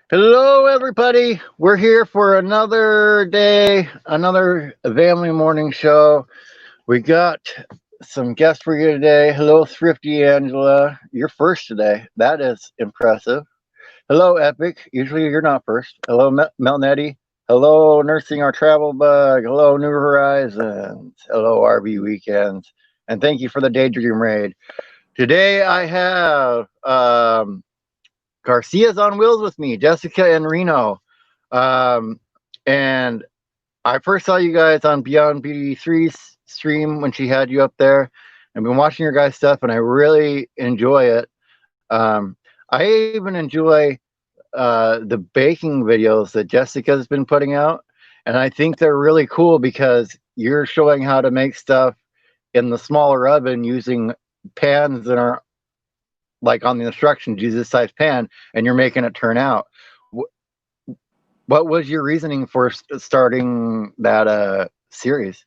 Hello, everybody. We're here for another day, another Family Morning Show. We got some guests for you today. Hello, Thrifty Angela. You're first today. That is impressive. Hello, Epic. Usually you're not first. Hello, Melnetti. Hello, Nursing Our Travel Bug. Hello, New Horizons. Hello, RV Weekends. And thank you for the Daydream Raid. Today I have Garcia's on wheels with me, Jessica and Reno. Um, and I first saw you guys on Beyond Beauty 3's stream when she had you up there. I've been watching your guys' stuff and I really enjoy it. I even enjoy the baking videos that Jessica's been putting out. And I think they're really cool because you're showing how to make stuff in the smaller oven using pans that are like on the instructions, use this size pan, and you're making it turn out. What was your reasoning for starting that series?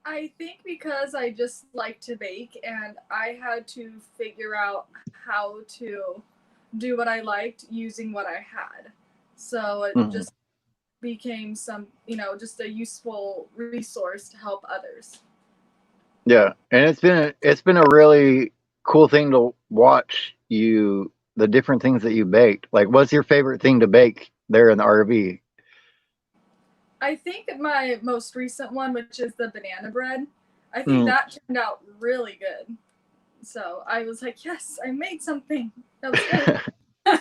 I think because I just like to bake and I had to figure out how to do what I liked using what I had. So it Mhm. just became just a useful resource to help others. Yeah, and it's been a really cool thing to watch you the different things that you baked. Like, what's your favorite thing to bake there in the RV? I think my most recent one, which is the banana bread, I think Mm. that turned out really good. So I was like, yes, I made something. That was good.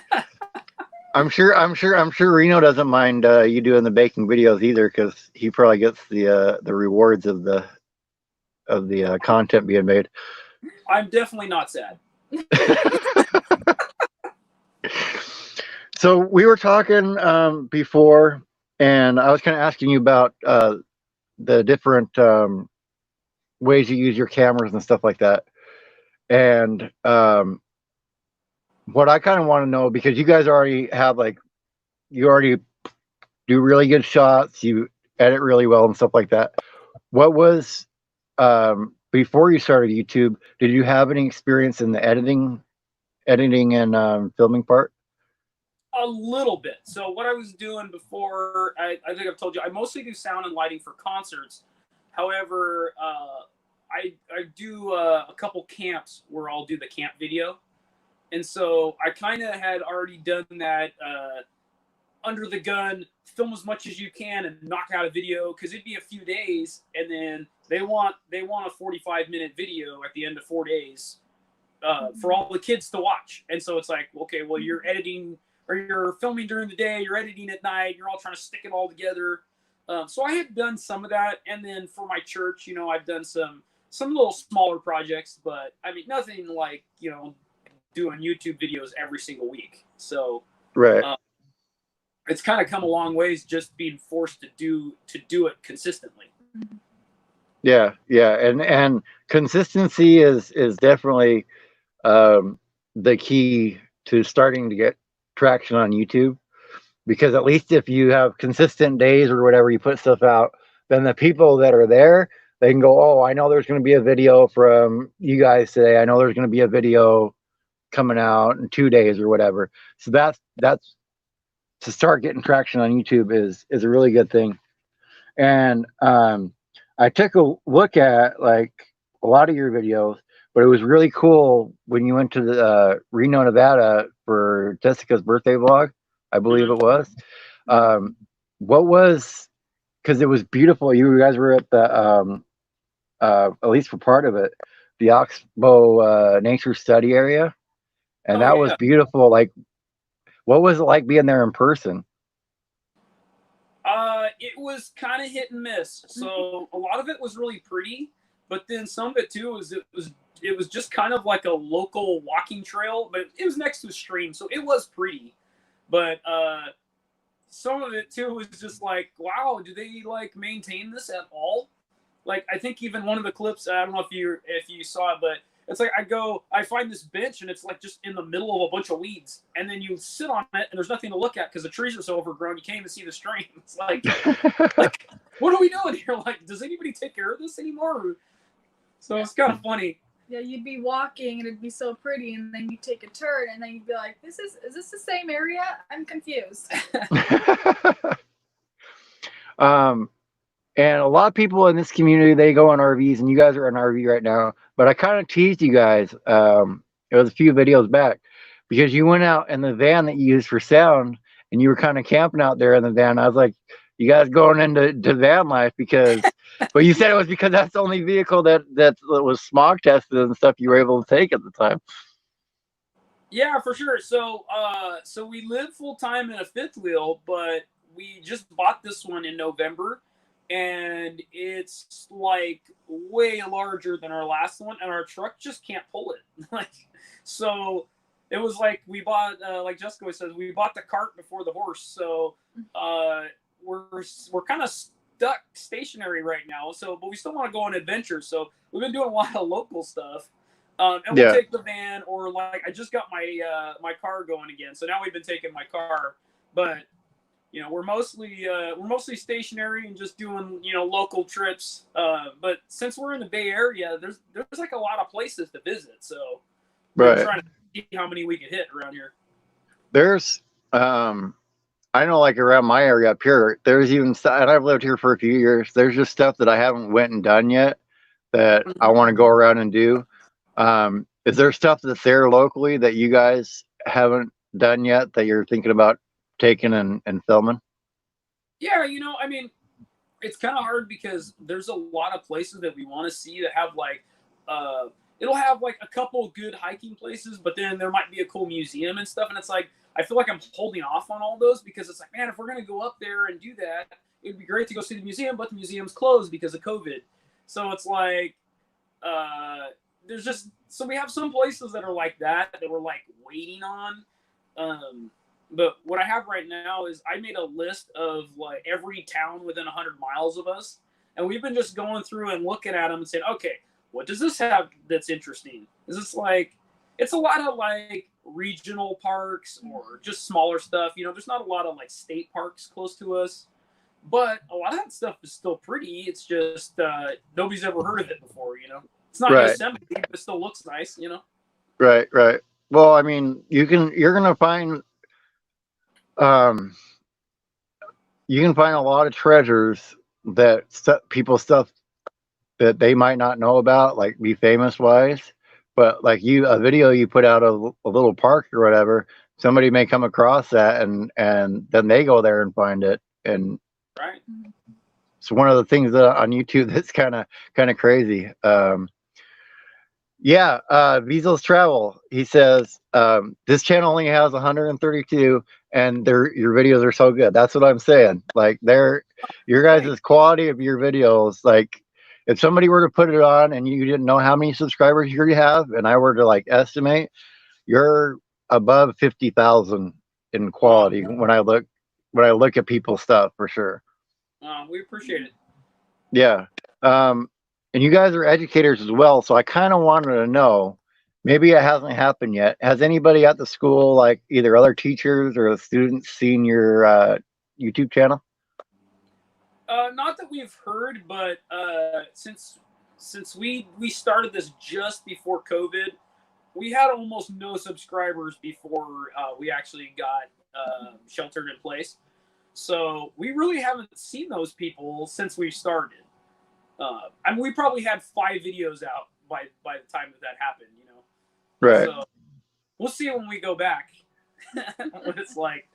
I'm sure Reno doesn't mind you doing the baking videos either because he probably gets the rewards of the content being made. I'm definitely not sad. So we were talking before, and I was kind of asking you about the different ways you use your cameras and stuff like that. And what I kind of want to know, because you guys already have like you already do really good shots, you edit really well and stuff like that. What was before you started YouTube? Did you have any experience in the editing and filming part? A little bit. So what I was doing before, I think I've told you, I mostly do sound and lighting for concerts. However, I do a couple camps where I'll do the camp video, and so I kind of had already done that under the gun, film as much as you can and knock out a video because it'd be a few days, and then they want a 45-minute video at the end of 4 days for all the kids to watch. And so it's like, okay, well, you're editing or you're filming during the day, you're editing at night, you're all trying to stick it all together. So I had done some of that, and then for my church, I've done some little smaller projects, but I mean nothing like doing YouTube videos every single week. So Right. it's kind of come a long ways just being forced to do it consistently. Yeah, yeah, and consistency is definitely the key to starting to get traction on YouTube. Because at least if you have consistent days or whatever, you put stuff out, then the people that are there, they can go, oh, I know there's going to be a video from you guys today. I know there's going to be a video coming out in 2 days or whatever. So that's to start getting traction on YouTube is a really good thing. And I took a look at like a lot of your videos, but it was really cool when you went to the Reno, Nevada for Jessica's birthday vlog, I believe Mm-hmm. it was. What was, because it was beautiful. You guys were at the, at least for part of it, the Oxbow Nature Study area. And Oh that was yeah. beautiful. Like, what was it like being there in person? It was kind of hit and miss. So a lot of it was really pretty, but then some of it too was just kind of like a local walking trail, but it was next to a stream, so it was pretty. But some of it too was just like, wow, do they like maintain this at all? Like I think even one of the clips, I don't know if you saw it, but it's like I find this bench and it's like just in the middle of a bunch of weeds, and then you sit on it and there's nothing to look at because the trees are so overgrown you can't even see the stream. It's like what are we doing here? Like, does anybody take care of this anymore? So it's kind of funny. Yeah, you'd be walking and it'd be so pretty, and then you take a turn, and then you'd be like, is this the same area? I'm confused. And a lot of people in this community, they go on RVs, and you guys are on RV right now. But I kind of teased you guys. It was a few videos back because you went out in the van that you used for sound, and you were kind of camping out there in the van. I was like, you guys going into van life because, but you said it was because that's the only vehicle that was smog tested and stuff you were able to take at the time. Yeah, for sure. So so we live full time in a fifth wheel, but we just bought this one in November, and it's like way larger than our last one, and our truck just can't pull it. Like, so it was like we bought, like Jessica says, we bought the cart before the horse. So we're kind of stuck stationary right now. So, but we still want to go on adventures. So we've been doing a lot of local stuff. And we'll take the van, or like I just got my my car going again. So now we've been taking my car, but you know we're mostly stationary and just doing local trips. But since we're in the Bay Area, there's like a lot of places to visit. So we're trying to see how many we can hit around here. There's I know, like around my area up here, there's even and I've lived here for a few years. There's just stuff that I haven't went and done yet that I want to go around and do. Is there stuff that's there locally that you guys haven't done yet that you're thinking about taking and filming? Yeah, I mean, it's kind of hard because there's a lot of places that we want to see that have like, it'll have like a couple good hiking places, but then there might be a cool museum and stuff. And it's like, I feel like I'm holding off on all those because it's like, man, if we're going to go up there and do that, it'd be great to go see the museum, but the museum's closed because of COVID. So it's like, there's just, so we have some places that are like that we're like waiting on. But what I have right now is I made a list of like every town within 100 miles of us. And we've been just going through and looking at them and saying, okay, what does this have that's interesting? Is this like, it's a lot of like regional parks or just smaller stuff. There's not a lot of like state parks close to us, but a lot of that stuff is still pretty. It's just nobody's ever heard of it before. It's not Yosemite, but it still looks nice. Right. Well, I mean, you're gonna find you can find a lot of treasures that stuff that they might not know about, like be famous wise. But like a video you put out of a little park or whatever, somebody may come across that and then they go there and find it. And right. It's one of the things that on YouTube that's kind of crazy. Viesel's Travel. He says this channel only has 132, and your videos are so good. That's what I'm saying. Like your guys' quality of your videos. Like if somebody were to put it on and you didn't know how many subscribers you have, and I were to like estimate, you're above 50,000 in quality when I look at people's stuff for sure. We appreciate it. Yeah. And you guys are educators as well, so I kind of wanted to know, maybe it hasn't happened yet. Has anybody at the school, like either other teachers or the students, seen your YouTube channel? Not that we've heard, but since we started this just before COVID, we had almost no subscribers before we actually got sheltered in place. So we really haven't seen those people since we started. I mean, we probably had 5 videos out by the time that happened, Right. So we'll see when we go back what it's like.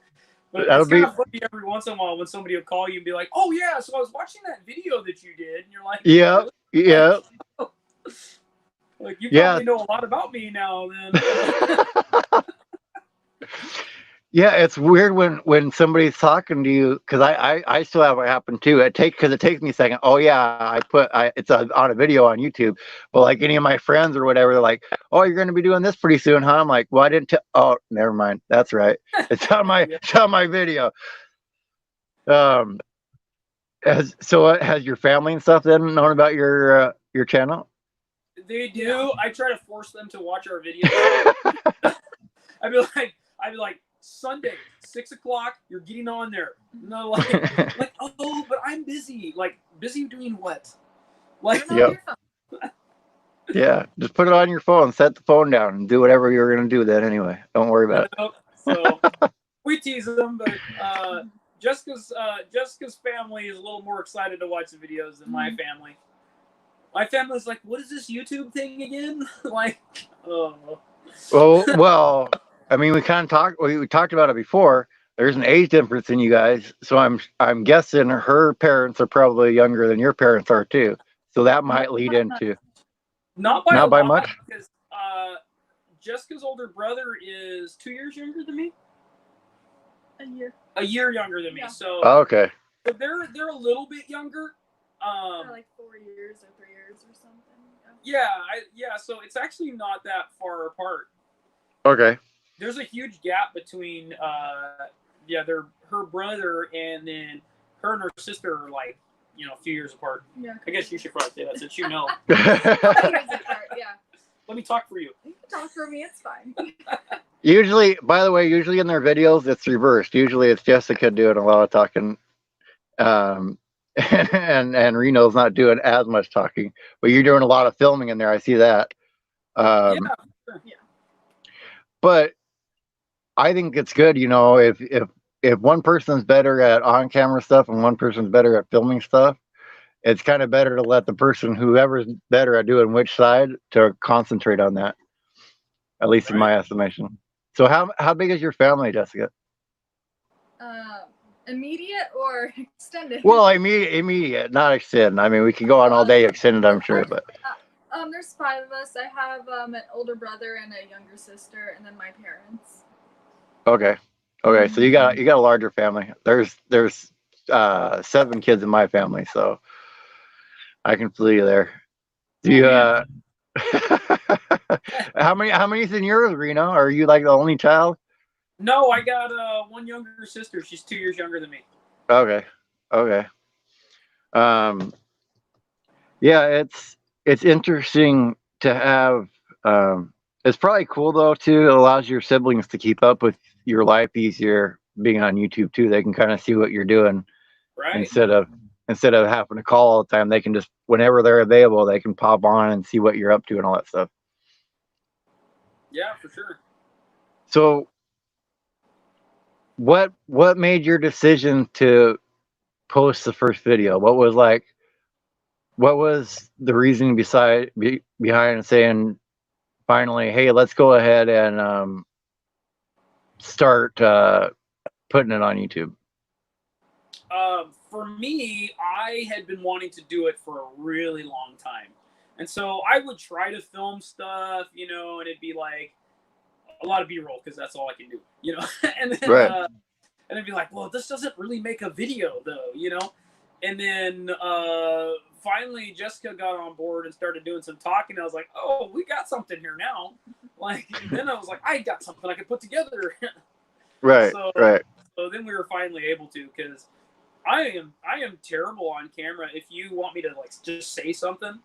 But it's kind of funny every once in a while when somebody will call you and be like, "Oh yeah, so I was watching that video that you did," and you're like, "Yeah, really? Yeah." Like you probably know a lot about me now, then. Yeah, it's weird when somebody's talking to you, because I still have it happen too. It takes me a second. Oh yeah, it's on a video on YouTube. But like any of my friends or whatever, they're like, "Oh, you're going to be doing this pretty soon, huh?" I'm like, "Well, I didn't. Oh, never mind. That's right. It's on my it's on my video." Has your family and stuff then known about your channel? They do. I try to force them to watch our videos. I'd be like. Sunday, 6 o'clock, you're getting on there. No, like, oh, but I'm busy. Like, busy doing what? Like, yep. Yeah, just put it on your phone, set the phone down, and do whatever you're gonna do then anyway. Don't worry about it. So we tease them, but Jessica's family is a little more excited to watch the videos than my family. My family's like, "What is this YouTube thing again?" Like, oh. Well, I mean, we kind of talked. We talked about it before. There's an age difference in you guys, so I'm guessing her parents are probably younger than your parents are too. So that might lead into Not by not a by lot, much. because Jessica's older brother is 2 years younger than me. A year younger than me. Yeah. So, Oh, okay. so they're a little bit younger. Like 4 years or 3 years or something. Yeah. So it's actually not that far apart. Okay. There's a huge gap between her brother, and then her and her sister are like, a few years apart. Yeah. I guess you should probably say that since you know. Yeah. Let me talk for you. You can talk for me, it's fine. Usually, by the way, usually in their videos it's reversed. Usually it's Jessica doing a lot of talking, and Reno's not doing as much talking. But you're doing a lot of filming in there. I see that. Yeah. Sure. But I think it's good, if one person's better at on camera stuff and one person's better at filming stuff, it's kind of better to let the person whoever's better at doing which side to concentrate on that. At least in my estimation. So how big is your family, Jessica? Immediate or extended? Well, immediate, not extended. I mean, we could go on all day extended, I'm sure, but there's 5 of us. I have an older brother and a younger sister, and then my parents. okay. So you got a larger family. There's 7 kids in my family, so I can feel you there. Do you how many's in yours, Reno? Are you like the only child? No, I got one younger sister. She's 2 years younger than me. Okay. Yeah, it's interesting to have. It's probably cool though too. It allows your siblings to keep up with your life easier being on YouTube too. They can kind of see what you're doing instead of having to call all the time. They can just whenever they're available, they can pop on and see what you're up to and all that stuff. Yeah, for sure. So, what made your decision to post the first video? What was the reason behind saying finally, hey, let's go ahead and start putting it on YouTube? For me, I had been wanting to do it for a really long time. And so I would try to film stuff, and it'd be like a lot of B-roll because that's all I can do, and then and it'd be like, well, this doesn't really make a video though, and then finally Jessica got on board and started doing some talking. I was like, oh, we got something here now. Like, and then I was like, I got something I could put together. So then we were finally able to, because I am terrible on camera. If you want me to like just say something,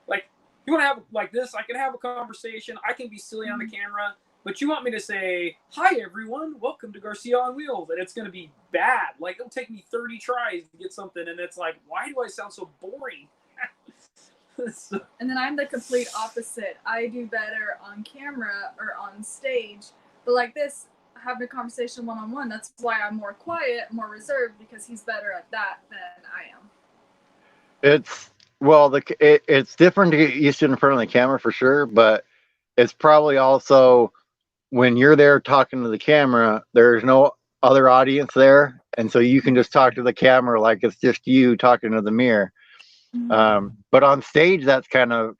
like you want to have like this, I can have a conversation. I can be silly on the camera, but you want me to say, hi everyone, welcome to Garcia on Wheels, and it's going to be bad. Like it'll take me 30 tries to get something, and it's like, why do I sound so boring? And then I'm the complete opposite. I do better on camera or on stage, but like this, having a conversation one-on-one, that's why I'm more quiet, more reserved, because he's better at that than I am. It's different to get used to in front of the camera for sure, but it's probably also when you're there talking to the camera, there's no other audience there, and so you can just talk to the camera like it's just you talking to the mirror. But on stage, that's kind of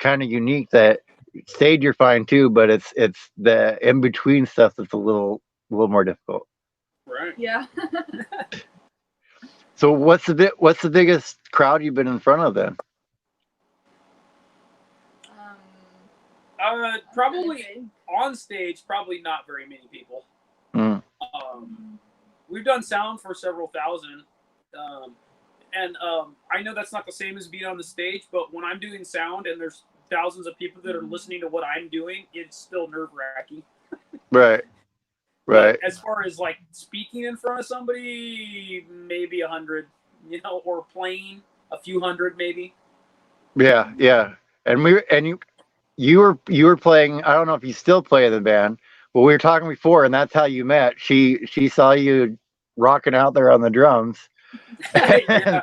unique. That stage you're fine too, but it's the in between stuff that's a little more difficult. Right. Yeah. So what's the biggest crowd you've been in front of then? Probably on stage, probably not very many people. We've done sound for several thousand, and I know that's not the same as being on the stage, but when I'm doing sound and there's thousands of people that are listening to what I'm doing, it's still nerve-wracking. Right. But as far as like speaking in front of somebody, maybe 100, or playing, a few hundred maybe. Yeah, yeah. And you were playing. I don't know if you still play in the band, but we were talking before, and that's how you met. She saw you rocking out there on the drums. and, Yeah,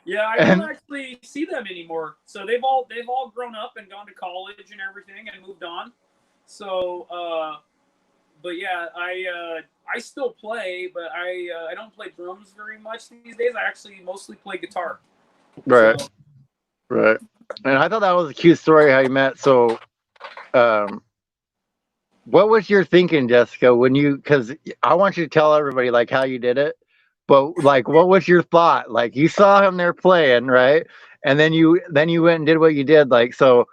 yeah. I don't and actually see them anymore. So they've all grown up and gone to college and everything and moved on. So, but yeah, I still play, but I don't play drums very much these days. I actually mostly play guitar. right, So right. And I thought that was a cute story how you met. So, um, what was your thinking, Jessica, when you? Because I want you to tell everybody like how you did it, but like, what was your thought? Like, you saw him there playing, right? And then you went and did what you did. Like, so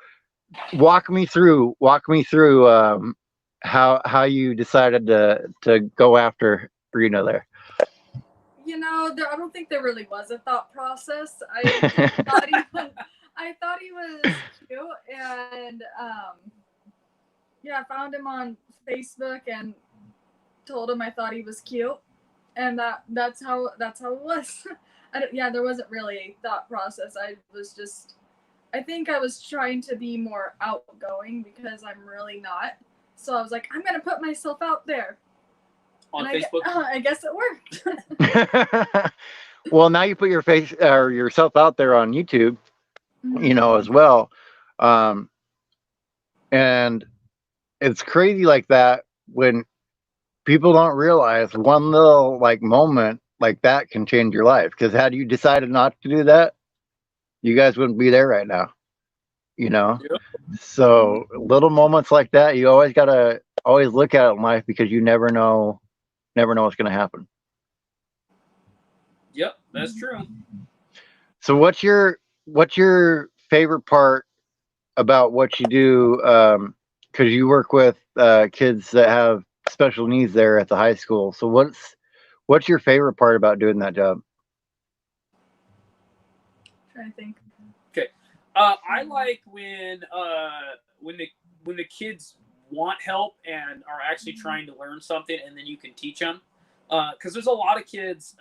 walk me through how you decided to go after Reno there. I don't think there really was a thought process. Thought he was, I thought he was cute, and yeah, I found him on Facebook and told him I thought he was cute, and that's how it was. Yeah, there wasn't really a thought process. I think I was trying to be more outgoing because I'm really not. So I was like, I'm gonna put myself out there. on And Facebook. I guess it worked. Well, now you put your face or yourself out there on YouTube, Mhm. as well. Um, and it's crazy like that when people don't realize one little like moment like that can change your life. Because had you decided not to do that, you guys wouldn't be there right now. You know. Yep. So little moments like that, you always gotta always look at it in life because you never know what's gonna happen. Yep, that's true. So what's your favorite part about what you do? Because you work with kids that have special needs there at the high school. So what's your favorite part about doing that job? Trying to think. Okay. I like when the kids want help and are actually trying to learn something, and then you can teach them. Because there's a lot of kids,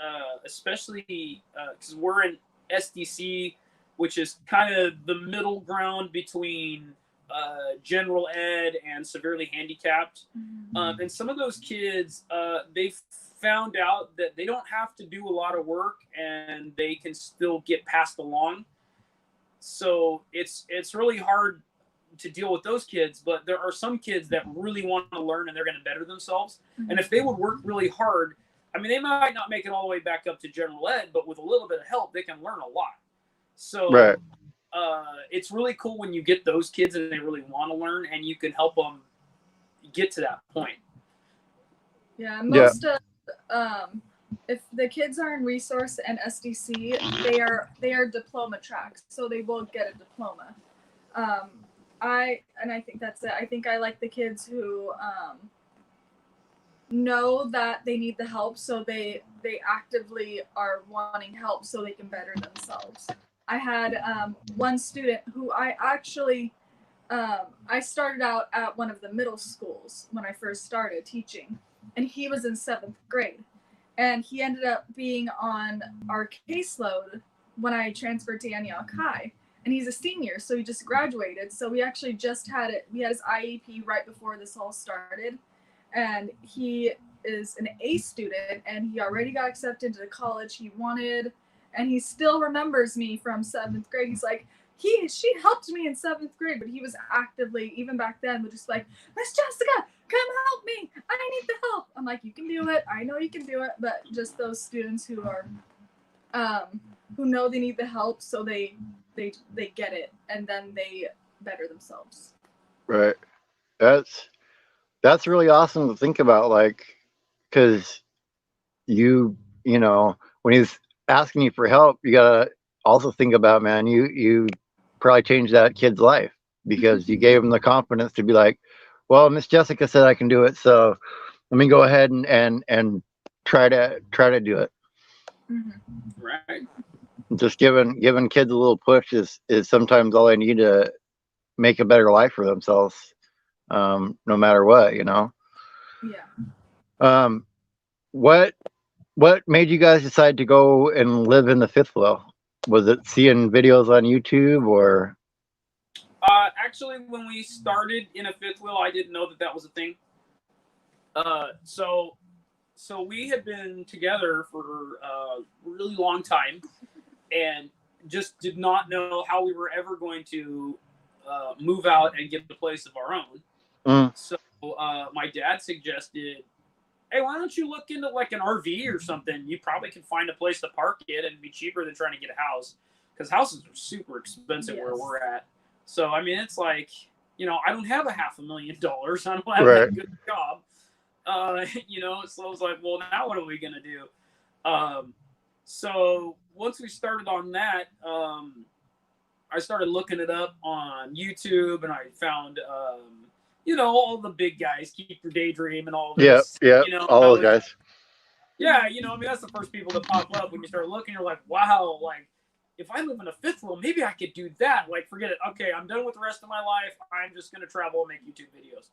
especially because we're in SDC, which is kind of the middle ground between general ed and severely handicapped. And some of those kids, they've found out that they don't have to do a lot of work and they can still get passed along. So it's really hard to deal with those kids, but there are some kids that really want to learn and they're going to better themselves. And if they would work really hard, I mean, they might not make it all the way back up to general ed, but with a little bit of help, they can learn a lot. So Right. it's really cool when you get those kids and they really want to learn and you can help them get to that point. Yeah, Yeah. most of if the kids are in resource and SDC, they are diploma tracks, so they will get a diploma. Um, I think that's it. I think I like the kids who know that they need the help, so they actively are wanting help so they can better themselves. I had one student who I started out at one of the middle schools when I first started teaching, and he was in 7th grade. And he ended up being on our caseload when I transferred to Antioch High. And he's a senior, so he just graduated. So we actually just had it. We had his IEP right before this all started. And he is an A student, and he already got accepted to the college he wanted. And he still remembers me from 7th grade. He's like, she helped me in 7th grade, but he was actively, even back then, was just like, Miss Jessica, come help me. I need the help. I'm like, you can do it. I know you can do it. But just those students who are, who know they need the help, so they get it, and then they better themselves. Right. That's really awesome to think about, like, because when he's asking you for help, you gotta also think about, man, you probably changed that kid's life because you gave him the confidence to be like, well, Miss Jessica said I can do it, so let me go ahead and try to do it. Right. Just giving kids a little push is sometimes all they need to make a better life for themselves, no matter what, Yeah. what what made you guys decide to go and live in the fifth wheel? Was it seeing videos on YouTube or? Actually, when we started in a fifth wheel, I didn't know that that was a thing. So we had been together for a really long time, and just did not know how we were ever going to move out and get a place of our own. So my dad suggested, hey, why don't you look into like an RV or something? You probably can find a place to park it and be cheaper than trying to get a house, because houses are super expensive where we're at. So I mean, it's like, you know, I don't have $500,000. I don't have a good job. You know, so I was like, well, now what are we gonna do? So once we started on that, I started looking it up on YouTube, and I found, you know, all the big guys, Keep Your Daydream and all this. Yeah, you know, all those guys. Yeah, you know, I mean, that's the first people that pop up when you start looking. You're like, wow, like, if I live in a fifth wheel, maybe I could do that. Like, forget it. Okay, I'm done with the rest of my life. I'm just going to travel and make YouTube videos.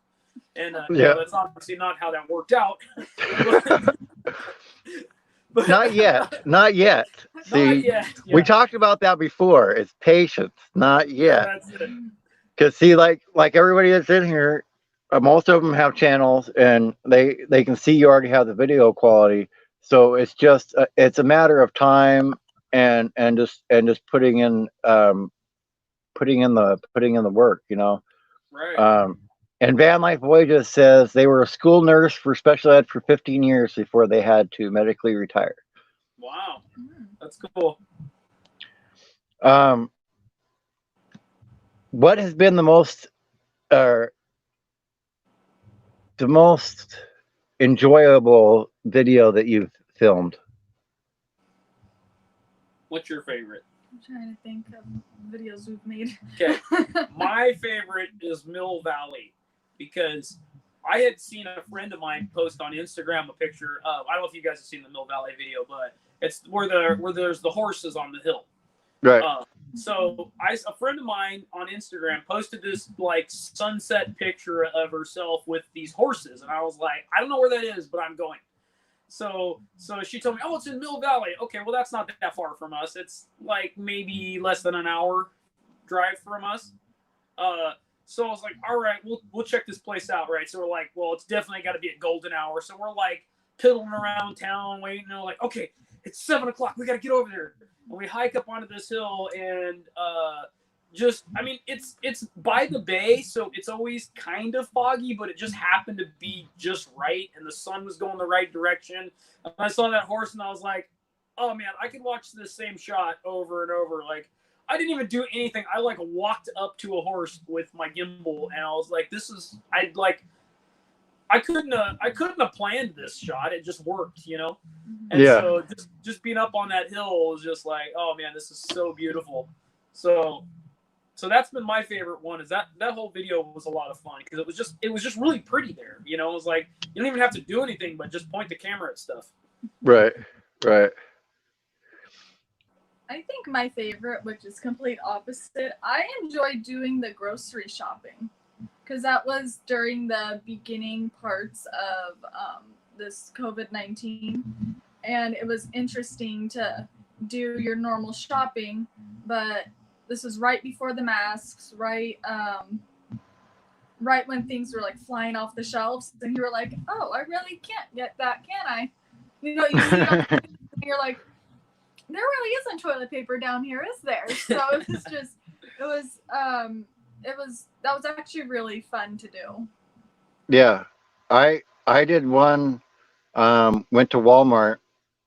And you know, that's obviously not how that worked out. but not yet. Not yet. See, not yet. Yeah. We talked about that before. It's patience. Not yet. That's it. Because see, like everybody that's in here, most of them have channels, and they can see you already have the video quality. So it's just it's a matter of time and just putting in the work, you know. Right. And Van Life Voyages says they were a school nurse for special ed for 15 years before they had to medically retire. Wow, that's cool. What has been the most enjoyable video that you've filmed? What's your favorite? I'm trying to think of videos we've made. Okay, my favorite is Mill Valley, because I had seen a friend of mine post on Instagram a picture of, I don't know if you guys have seen the Mill Valley video, but it's where there's the horses on the hill. Right. So a friend of mine on Instagram posted this like sunset picture of herself with these horses, and I was like, I don't know where that is, but I'm going. So she told me, oh, it's in Mill Valley. Okay, well, that's not that far from us. It's like maybe less than an hour drive from us. So I was like, all right, we'll check this place out, right? So we're like, well, it's definitely got to be at golden hour. So we're like piddling around town, waiting. And we're like, okay, it's 7 o'clock. We got to get over there. And we hike up onto this hill, and I mean, it's by the bay, so it's always kind of foggy, but it just happened to be just right, and the sun was going the right direction. And I saw that horse, and I was like, oh man, I could watch this same shot over and over. Like, I didn't even do anything. I like walked up to a horse with my gimbal, and I was like, I couldn't have planned this shot. It just worked, you know? And so just being up on that hill was just like, oh man, this is so beautiful. So that's been my favorite one, is that whole video was a lot of fun, because it was just really pretty there. You know, it was like, you don't even have to do anything but just point the camera at stuff. Right. I think my favorite, which is complete opposite, I enjoy doing the grocery shopping, because that was during the beginning parts of this COVID-19, and it was interesting to do your normal shopping, but this was right before the masks, right when things were like flying off the shelves, and you were like, oh, I really can't get that, can I? You know, you see it, and you're like, there really isn't toilet paper down here, is there? So that was actually really fun to do. Yeah, I did one. Went to Walmart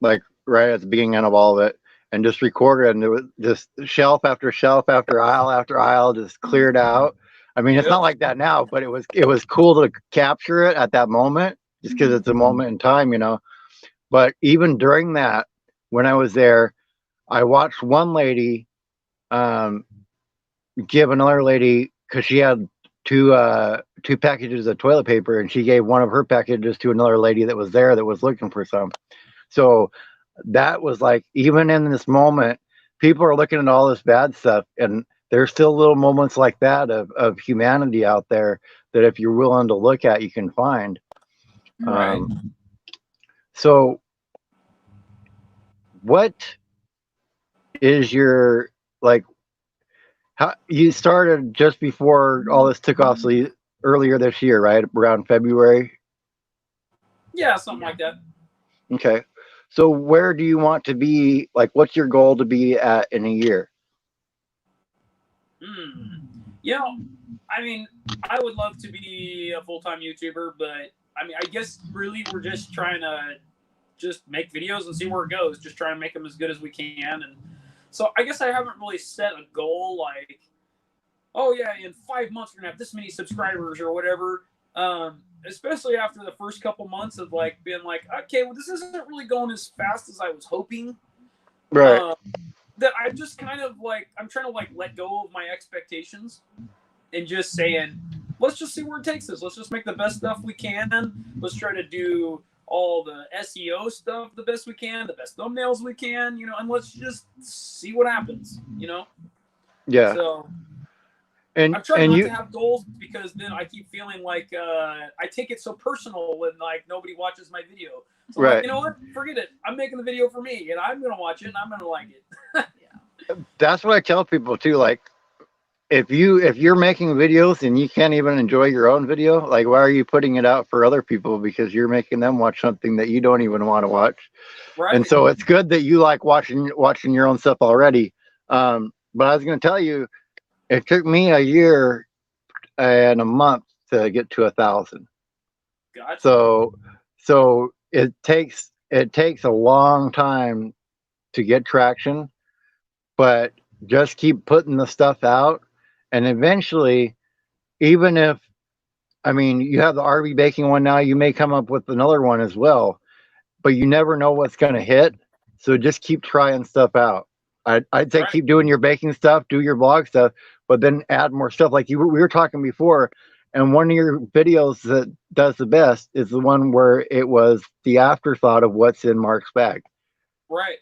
like right at the beginning of all of it, and just recorded, and there was just shelf after shelf after aisle just cleared out. I mean, it's not like that now, but it was cool to capture it at that moment, just because it's a moment in time, you know. But even during that, when I was there, I watched one lady give another lady, because she had two packages of toilet paper, and she gave one of her packages to another lady that was there that was looking for some. So that was like, even in this moment, people are looking at all this bad stuff, and there's still little moments like that of humanity out there that if you're willing to look at, you can find. Right. So what is your like how you started just before all this took off? So earlier this year, right around February. Yeah, something like that. Okay. So where do you want to be? Like, what's your goal to be at in a year? Hmm. You know, I mean, I would love to be a full time YouTuber, but I mean, I guess really we're just trying to just make videos and see where it goes. Just try and make them as good as we can. And so I guess I haven't really set a goal like, oh yeah, in 5 months we're gonna have this many subscribers or whatever. Especially after the first couple months of like being like, okay, well this isn't really going as fast as I was hoping. Right. Uh, that I just kind of like I'm trying to like let go of my expectations and just saying, let's just see where it takes us. Let's just make the best stuff we can. Let's try to do all the SEO stuff the best we can, the best thumbnails we can, and let's just see what happens, Yeah. So And I'm trying and not you to have goals because then I keep feeling like I take it so personal when like nobody watches my video. So I'm like, right. you know what? Forget it. I'm making the video for me, and I'm gonna watch it, and I'm gonna like it. Yeah. That's what I tell people too. Like, if you're making videos and you can't even enjoy your own video, like why are you putting it out for other people? Because you're making them watch something that you don't even want to watch. And Right? so it's good that you like watching your own stuff already. But I was going to tell you, it took me a year and a month to get to 1,000. Gotcha. So it takes a long time to get traction, but just keep putting the stuff out, and eventually, even if I mean you have the RV baking one now, you may come up with another one as well, but you never know what's going to hit. So just keep trying stuff out. I'd say Right. keep doing your baking stuff, do your blog stuff, but then add more stuff. Like we were talking before, and one of your videos that does the best is the one where it was the afterthought of what's in Mark's bag. Right.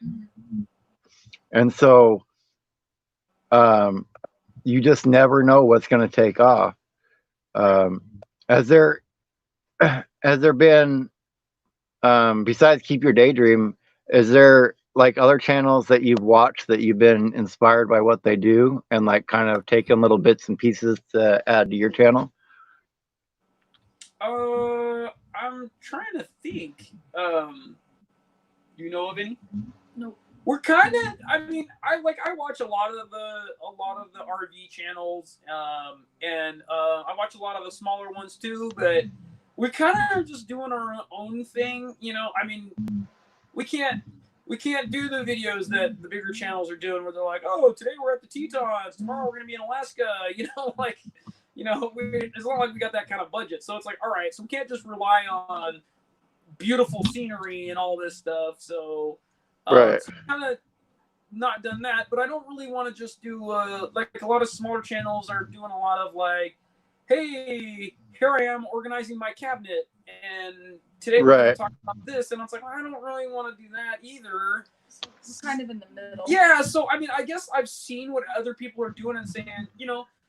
And so um, you just never know what's going to take off. Um, has there has there been besides Keep Your Daydream, is there like other channels that you've watched that you've been inspired by what they do and like kind of taken little bits and pieces to add to your channel? I'm trying to think. Do you know of any? Nope. We're kind of. I mean, I watch a lot of the RV channels, and I watch a lot of the smaller ones too. But we kind of just doing our own thing. I mean, we can't we can't do the videos that the bigger channels are doing where they're like, oh, today we're at the Tetons, tomorrow we're gonna be in Alaska. Like, it's not like we got that kind of budget. So it's like, all right, so we can't just rely on beautiful scenery and all this stuff. So, Right. so kind of not done that, but I don't really want to just do like a lot of smaller channels are doing a lot of like, hey, here I am organizing my cabinet, and today we're going Right. to talk about this, and I was like, well, I don't really want to do that either. So it's kind of in the middle. Yeah, so I mean, I guess I've seen what other people are doing and saying,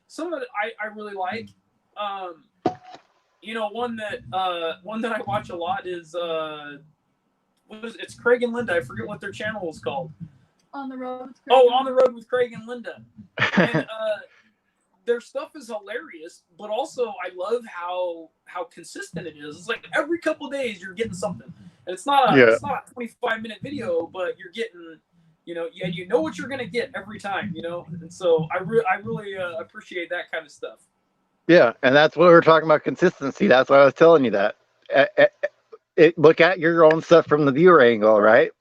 some of it I really like. One that I watch a lot is it's Craig and Linda. I forget what their channel is called. On the road with Craig. Oh, On the Road with Craig and Linda. And their stuff is hilarious, but also I love how consistent it is. It's like every couple of days you're getting something. And it's not a 25-minute video, but you're getting, you know what you're gonna get every time, And so I really appreciate that kind of stuff. Yeah, and that's what we were talking about, consistency. That's why I was telling you that. Look at your own stuff from the viewer angle, right?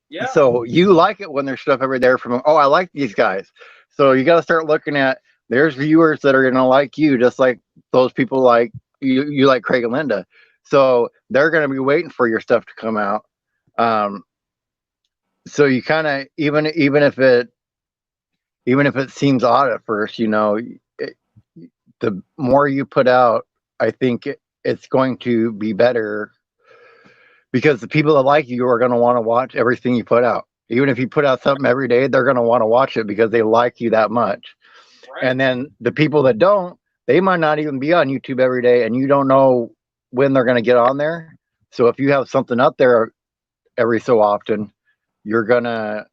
Yeah. So you like it when there's stuff over there from, oh, I like these guys. So you got to start looking at, there's viewers that are going to like you, just like those people like you like Craig and Linda. So they're going to be waiting for your stuff to come out. So you kind of, even if it seems odd at first, the more you put out, I think it's going to be better, because the people that like you are going to want to watch everything you put out. Even if you put out something every day, they're going to want to watch it because they like you that much. Right. And then the people that don't, they might not even be on YouTube every day, and you don't know when they're going to get on there. So if you have something up there every so often, you're going to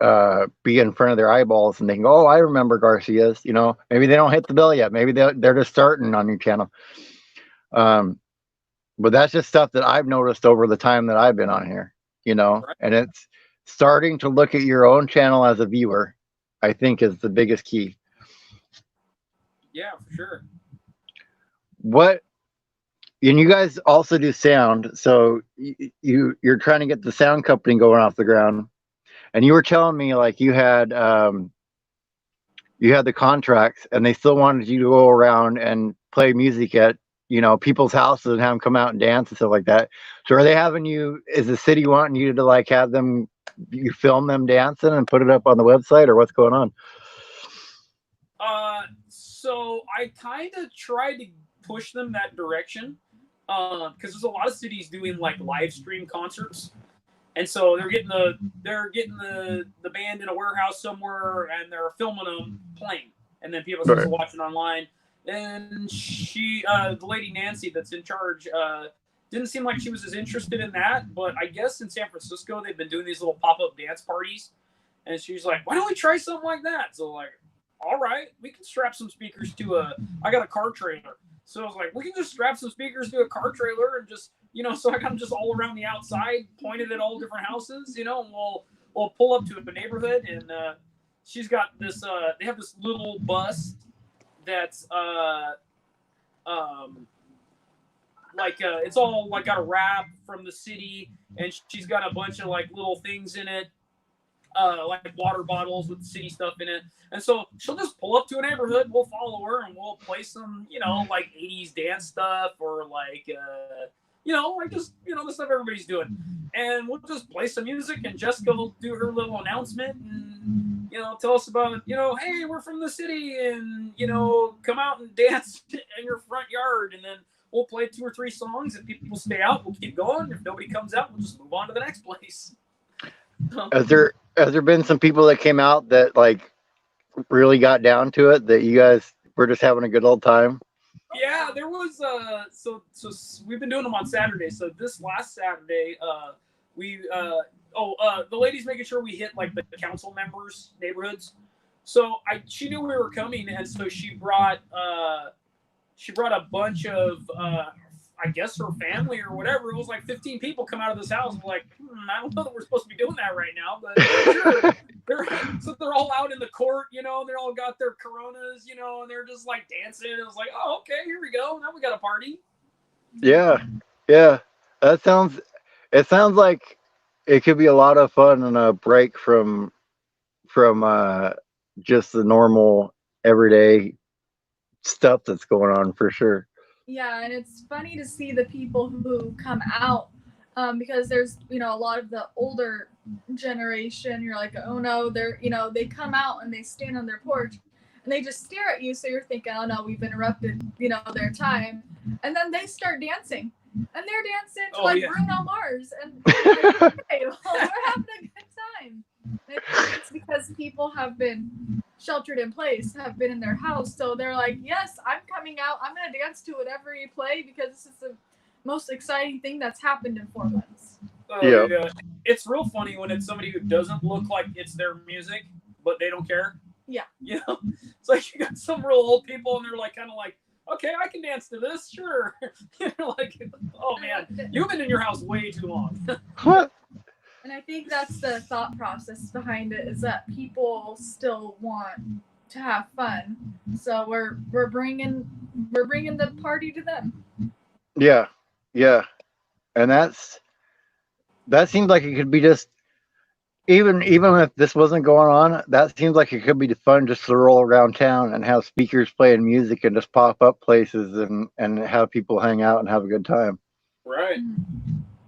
be in front of their eyeballs and they can go, oh, I remember Garcia's. Maybe they don't hit the bill yet. Maybe they're just starting on your channel. But that's just stuff that I've noticed over the time that I've been on here. And it's starting to look at your own channel as a viewer, I think, is the biggest key. Yeah, for sure. And you guys also do sound, so you're trying to get the sound company going off the ground. And you were telling me like you had the contracts, and they still wanted you to go around and play music at people's houses and have them come out and dance and stuff like that. So are they having you? Is the city wanting you to like have them? You film them dancing and put it up on the website, or what's going on? So I kind of tried to push them that direction, because there's a lot of cities doing like live stream concerts, and so they're getting the band in a warehouse somewhere, and they're filming them playing, and then people are supposed to watch it online. And she, the lady Nancy that's in charge, didn't seem like she was as interested in that. But I guess in San Francisco they've been doing these little pop-up dance parties, and she's like, "Why don't we try something like that?" So like, all right, we can strap some speakers to I got a car trailer. So I was like, we can just strap some speakers to a car trailer and just, so I got them just all around the outside, pointed at all different houses, and we'll pull up to a neighborhood, and she's got this, they have this little bus that's it's all like got a wrap from the city, and she's got a bunch of like little things in it, like water bottles with city stuff in it. And so she'll just pull up to a neighborhood, we'll follow her, and we'll play some, like 80s dance stuff, or like, like just, the stuff everybody's doing. And we'll just play some music, and Jessica will do her little announcement and, tell us about, hey, we're from the city, and, come out and dance in your front yard. And then we'll play 2 or 3 songs. If people stay out, we'll keep going. If nobody comes out, we'll just move on to the next place. Has there been some people that came out that like really got down to it, that you guys were just having a good old time? Yeah, there was so we've been doing them on Saturday. So this last Saturday, the lady's making sure we hit like the council members' neighborhoods. So she knew we were coming, and so she brought a bunch of I guess her family or whatever. It was like 15 people come out of this house. And we're like, I don't know that we're supposed to be doing that right now, but sure. They're all out in the court, and they're all got their Coronas, and they're just like dancing. It was like, oh, okay, here we go. Now we got a party. Yeah. It sounds like it could be a lot of fun and a break from just the normal everyday stuff that's going on, for sure. Yeah, and it's funny to see the people who come out, because there's, a lot of the older generation. You're like, oh no, they're, they come out and they stand on their porch and they just stare at you. So you're thinking, oh no, we've interrupted, their time. And then they start dancing, and they're dancing to like Bruno Mars. And like, okay, well, we're having a good time. It's because people have been sheltered in place, have been in their house, so they're like, yes, I'm coming out, I'm gonna dance to whatever you play, because this is the most exciting thing that's happened in 4 months. Yeah. It's real funny when it's somebody who doesn't look like it's their music, but they don't care. Yeah. It's like you got some real old people, and they're like kind of like, okay, I can dance to this, sure. You're like, oh man, you've been in your house way too long. What? And I think that's the thought process behind it, is that people still want to have fun. So we're bringing the party to them. Yeah. And that seems like it could be just, even if this wasn't going on, that seems like it could be fun just to roll around town and have speakers playing music and just pop up places and have people hang out and have a good time. Right.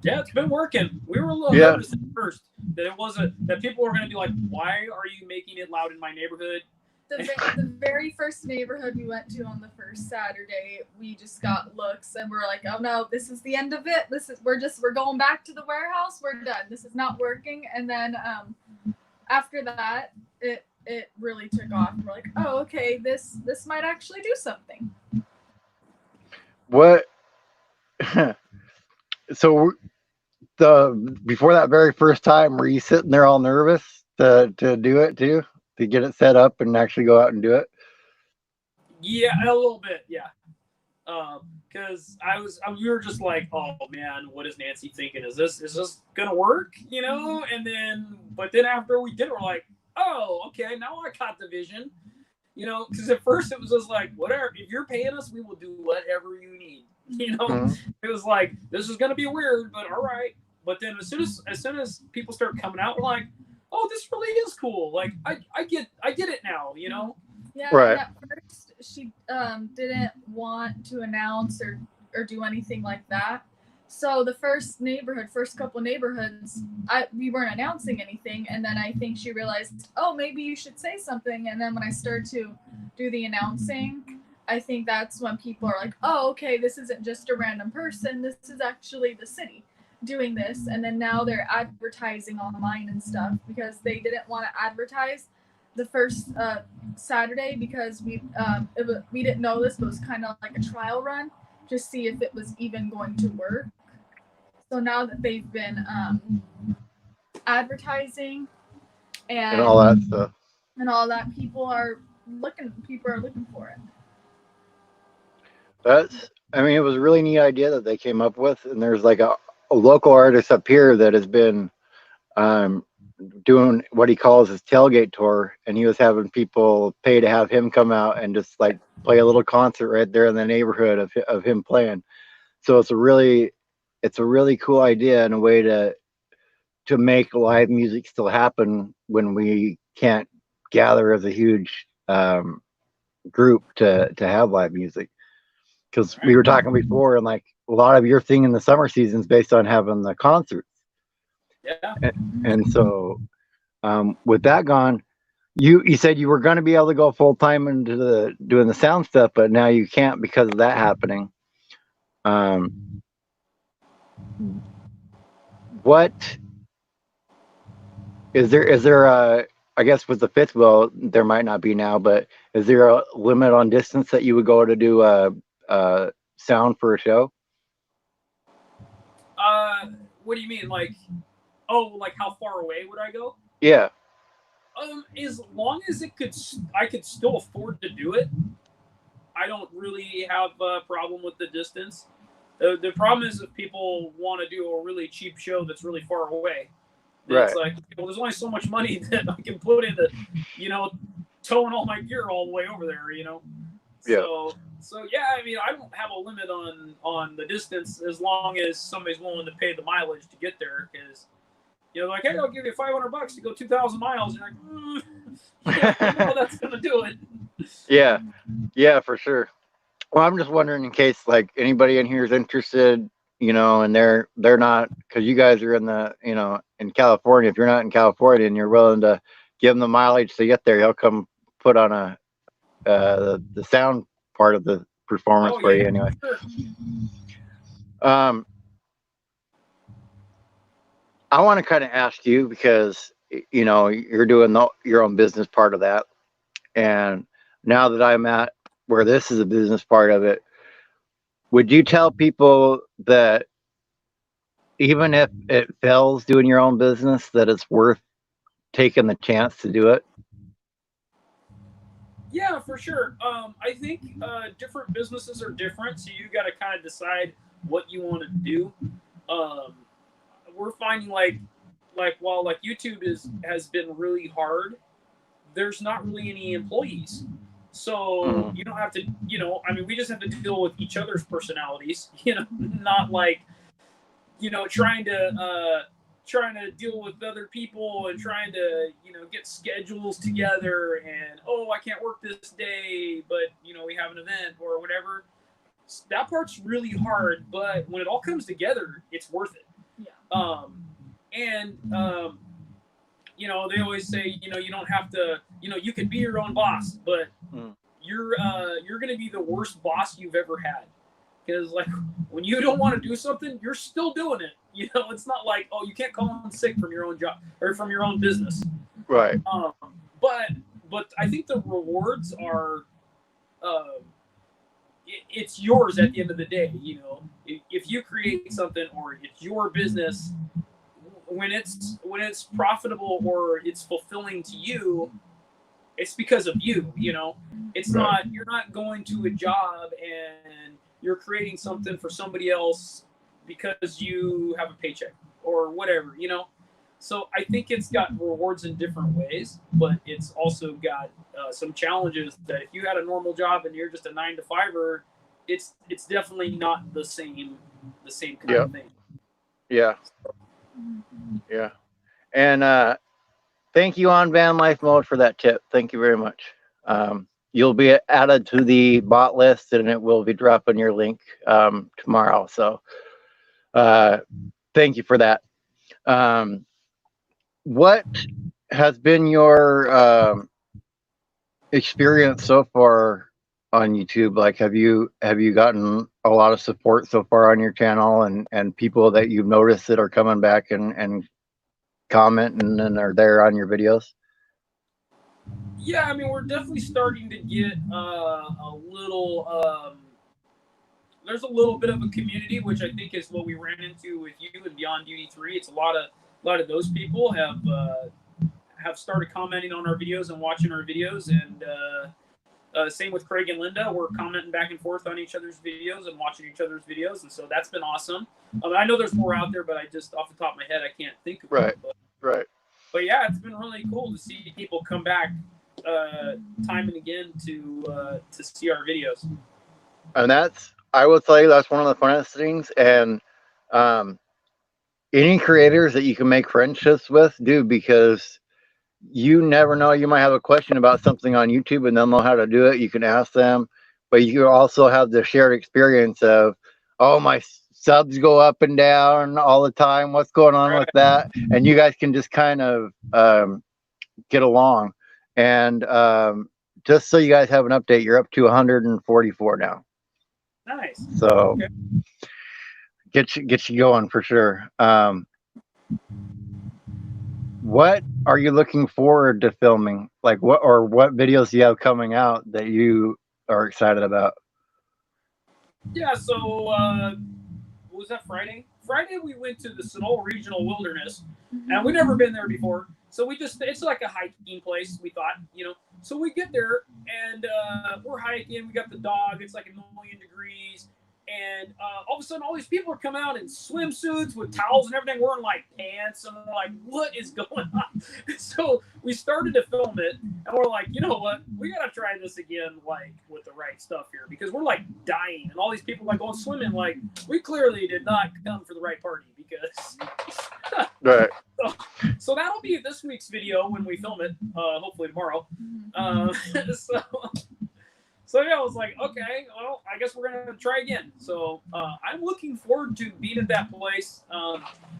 Yeah, it's been working. We were a little nervous at first that people were going to be like, why are you making it loud in my neighborhood? The very first neighborhood we went to on the first Saturday, we just got looks, and we're like, oh no, this is the end of it. We're going back to the warehouse. We're done. This is not working. And then after that, it really took off. We're like, oh, okay, this might actually do something. What? So before that very first time, were you sitting there all nervous to do it too, to get it set up and actually go out and do it? Yeah, a little bit. Yeah. Because we were just like, oh man, what is Nancy thinking? Is this gonna work? But then after we did it, we're like, oh, okay, now I caught the vision. Because at first it was just like, whatever, if you're paying us, we will do whatever you need. Mhm. It was like, this is gonna be weird, but all right. But then as soon as people start coming out, we're like, oh, this really is cool. Like I get it now. Yeah, Right. and at first she didn't want to announce or do anything like that. So the first couple neighborhoods, we weren't announcing anything, and then I think she realized, oh, maybe you should say something. And then when I started to do the announcing, I think that's when people are like, oh, okay, this isn't just a random person. This is actually the city doing this. And then now they're advertising online and stuff because they didn't want to advertise the first Saturday because we didn't know this, but it was kind of like a trial run to see if it was even going to work. So now that they've been advertising And all that stuff. and all that, people are looking for it. I mean, it was a really neat idea that they came up with. And there's like a local artist up here that has been um, doing what he calls his tailgate tour, and he was having people pay to have him come out and just like play a little concert right there in the neighborhood of him playing. So it's a really cool idea and a way to make live music still happen when we can't gather as a huge group to have live music. Because we were talking before, and like a lot of your thing in the summer season is based on having the concerts. Yeah. And so with that gone, you said you were going to be able to go full time into doing the sound stuff, but now you can't because of that happening. What is there a, I guess with the fifth wheel there might not be now, but is there a limit on distance that you would go to do a sound for a show? What do you mean? Like how far away would I go? Yeah. As long as I could still afford to do it. I don't really have a problem with the distance. The problem is if people want to do a really cheap show that's really far away. Right. It's like, well, there's only so much money that I can put into, towing all my gear all the way over there, Yeah. So yeah, I mean, I don't have a limit on the distance as long as somebody's willing to pay the mileage to get there. Because, like, hey, I'll give you $500 to go 2,000 miles. You're like, yeah, I don't know that's gonna do it. Yeah, for sure. Well, I'm just wondering in case like anybody in here is interested, and they're not, because you guys are in the in California. If you're not in California and you're willing to give him the mileage to get there, he'll come put on the sound part of the performance for you anyway. Sure. I want to kind of ask you because you're doing your own business part of that, and now that I'm at where this is a business part of it, would you tell people that even if it fails doing your own business, that it's worth taking the chance to do it? Yeah, for sure. I think different businesses are different, so you got to kind of decide what you want to do. We're finding while YouTube has been really hard, there's not really any employees, so you don't have to. I mean, we just have to deal with each other's personalities. Not like trying to deal with other people and trying to get schedules together and I can't work this day, but we have an event or whatever. That part's really hard, but when it all comes together, it's worth it. Yeah. They always say you don't have to you can be your own boss, but you're gonna be the worst boss you've ever had. Because like when you don't want to do something, you're still doing it. It's not like you can't call in sick from your own job or from your own business. Right. But I think the rewards are, it's yours at the end of the day. If you create something or it's your business, when it's profitable or it's fulfilling to you, it's because of you. You know, it's not, you're not going to a job and you're creating something for somebody else because you have a paycheck or whatever, you know. So I think it's got rewards in different ways, but it's also got some challenges that if you had a normal job and you're just a 9 to 5er, it's definitely not the same kind of thing. Yeah. Yeah. And thank you on Van Life Mode for that tip. Thank you very much. You'll be added to the bot list, and it will be dropping your link tomorrow. So thank you for that. What has been your experience so far on YouTube? Like, have you gotten a lot of support so far on your channel, and people that you've noticed that are coming back and commenting and are there on your videos? Yeah, I mean, we're definitely starting to get a little. There's a little bit of a community, which I think is what we ran into with you and Beyond Duty 3. It's a lot of those people have started commenting on our videos and watching our videos, and same with Craig and Linda. We're commenting back and forth on each other's videos and watching each other's videos, and so that's been awesome. I know there's more out there, but I just off the top of my head I can't think of it. But yeah, it's been really cool to see people come back time and again to see our videos. And I will tell you, that's one of the funnest things. And any creators that you can make friendships with, do, because you never know. You might have a question about something on YouTube and they'll know how to do it. You can ask them, but you also have the shared experience of, oh, my subs go up and down all the time. What's going on with that? And you guys can just kind of get along. And just so you guys have an update, you're up to 144 now. Nice. So get you going for sure. What are you looking forward to filming? Like, what videos do you have coming out that you are excited about? Yeah, so was that Friday? Friday we went to the Sonoma Regional Wilderness, and we've never been there before. So it's like a hiking place, we thought, you know. So we get there, and we're hiking. We got the dog. It's like 1,000,000 degrees. And all of a sudden, all these people are coming out in swimsuits with towels and everything, wearing like pants. And we're like, what is going on? So we started to film it, and we're like, you know what? We got to try this again, like with the right stuff here, because we're like dying. And all these people like going swimming. Like, we clearly did not come for the right party, because. Right. So that'll be this week's video when we film it, hopefully tomorrow. So yeah, I was like, okay, well, I guess we're gonna try again. So I'm looking forward to being at that place.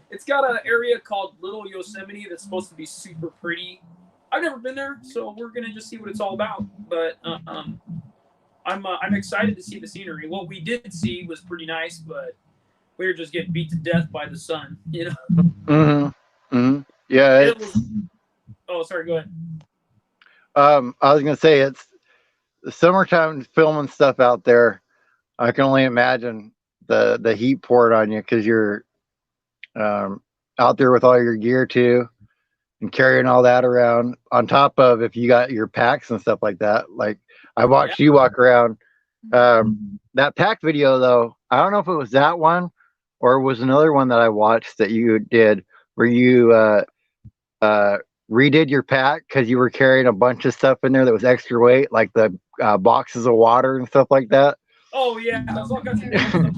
It's got an area called Little Yosemite that's supposed to be super pretty. I've never been there, so we're gonna just see what it's all about. But I'm excited to see the scenery. What we did see was pretty nice, but we were just getting beat to death by the sun, you know. Yeah. Oh, sorry. Go ahead. I was gonna say, it's the summertime filming stuff out there. I can only imagine the heat poured on you, because you're out there with all your gear too, and carrying all that around. On top of, if you got your packs and stuff like that. Like, I watched you walk around. That pack video, though, I don't know if it was that one or it was another one that I watched that you did, where you redid your pack because you were carrying a bunch of stuff in there that was extra weight, like the boxes of water and stuff like that. Oh yeah, I was all kinds of stuff.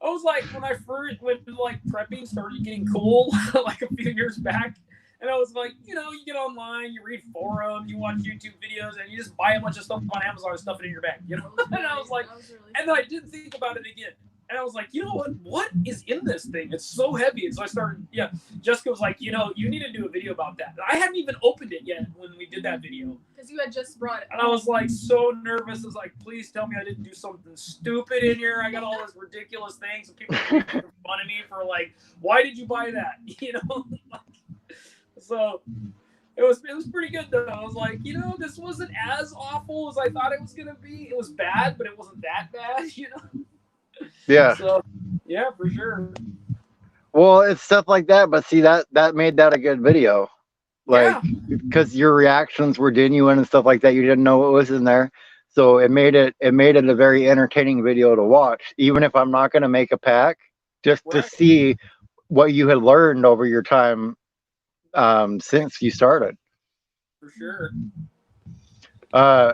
I was like, when I first went like prepping started getting cool, like a few years back, and I was like, you know, you get online, you read forums, you watch YouTube videos, and you just buy a bunch of stuff on Amazon and stuff it in your bag, you know. And I was like, and then I didn't think about it again. And I was like, you know what is in this thing? It's so heavy. And so I started, Jessica was like, you know, you need to do a video about that. I hadn't even opened it yet when we did that video. Because you had just brought it. And I was like so nervous. I was like, please tell me I didn't do something stupid in here. I got all these ridiculous things. And people are making fun of me for like, why did you buy that? You know? So it was pretty good though. I was like, you know, this wasn't as awful as I thought it was going to be. It was bad, but it wasn't that bad, you know? Yeah. So, yeah, for sure. Well, it's stuff like that, but see that made that a good video. Like, Yeah. because your reactions were genuine and stuff like that. You didn't know what was in there, so it made it a very entertaining video to watch. Even if I'm not going to make a pack, just to Right. see what you had learned over your time since you started. For sure. Uh,